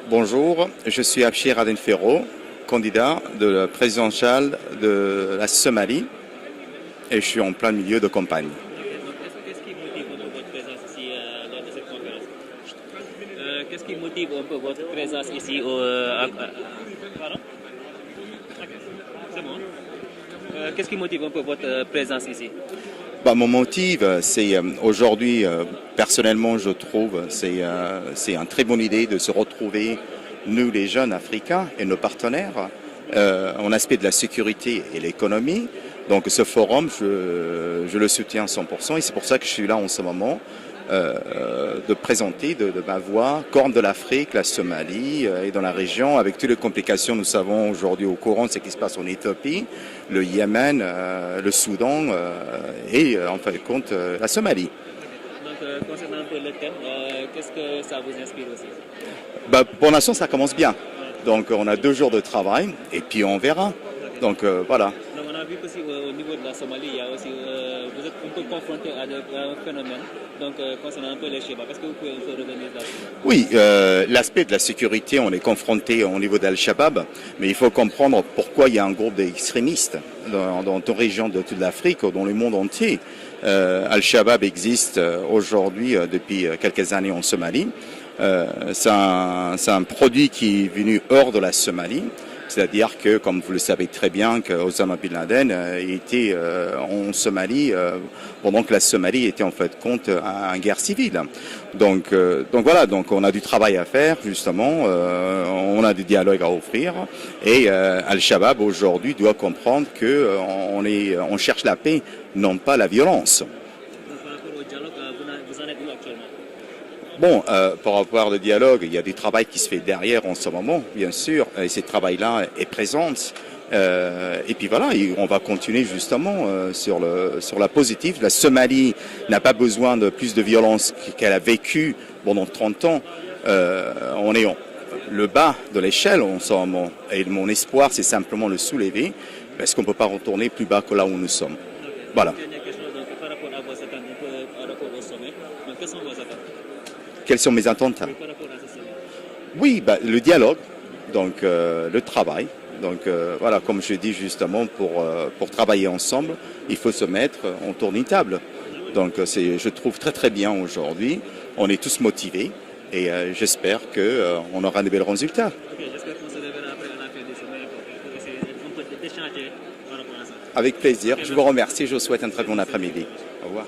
Bonjour, je suis Abshir Aden Ferro, candidat de la présidentielle de la Somalie et je suis en plein milieu de campagne. Qu'est-ce qui motive un peu votre présence ici lors de cette conférence? Qu'est-ce qui motive un peu votre présence ici pardon? Ok, c'est bon. Qu'est-ce qui motive un peu votre présence ici? Mon motif, c'est aujourd'hui, personnellement, je trouve, c'est une très bonne idée de se retrouver, nous les jeunes Africains et nos partenaires, en aspect de la sécurité et l'économie. Donc ce forum, je le soutiens à 100% et c'est pour ça que je suis là en ce moment, de présenter de ma voix, Corne de l'Afrique, la Somalie et dans la région, avec toutes les complications nous savons aujourd'hui au courant de ce qui se passe en Éthiopie, le Yémen, le Soudan et en fin de compte la Somalie. Donc concernant un peu le thème, qu'est-ce que ça vous inspire aussi? Pour l'instant ça commence bien. Donc on a 2 jours de travail et puis on verra. Donc voilà. Donc on a vu qu'aussi au niveau de la Somalie, il y a aussi, vous êtes un peu confronté à un phénomène, donc concernant un peu les Shabab. Est-ce que vous pouvez un peu revenir là-dessus? Oui, l'aspect de la sécurité, on est confronté au niveau d'Al-Shabaab, mais il faut comprendre pourquoi il y a un groupe d'extrémistes dans toute région de toute l'Afrique, dans le monde entier. Al-Shabaab existe aujourd'hui depuis quelques années en Somalie. C'est un produit qui est venu hors de la Somalie. C'est-à-dire que, comme vous le savez très bien, qu'Osama Bin Laden était en Somalie pendant que la Somalie était en fait compte en guerre civile. Donc voilà, donc on a du travail à faire justement, on a des dialogues à offrir et Al-Shabaab aujourd'hui doit comprendre que on cherche la paix, non pas la violence. Par rapport au dialogue, vous en êtes où actuellement? Par rapport au dialogue, il y a du travail qui se fait derrière en ce moment, bien sûr, et ce travail-là est présent. Et puis voilà, on va continuer justement sur la positive. La Somalie n'a pas besoin de plus de violence qu'elle a vécu pendant 30 ans. On est le bas de l'échelle en ce moment. Et mon espoir, c'est simplement le soulever, parce qu'on ne peut pas retourner plus bas que là où nous sommes. Voilà. Dernière question, donc, par rapport à vos attentes, par rapport au sommet, donc, quelles sont vos attentes? Quelles sont mes attentes? Par rapport à ce sommet? Oui, le dialogue, donc le travail. Donc voilà, comme je dis justement, pour travailler ensemble, il faut se mettre autour d'une table. Donc je trouve très très bien aujourd'hui. On est tous motivés et j'espère qu'on aura de bons résultats. Ok, j'espère qu'on se reverra après la fin du sommet pour essayer d'échanger par rapport à ça. Avec plaisir. Je vous remercie. Je vous souhaite un très bon après-midi. Au revoir.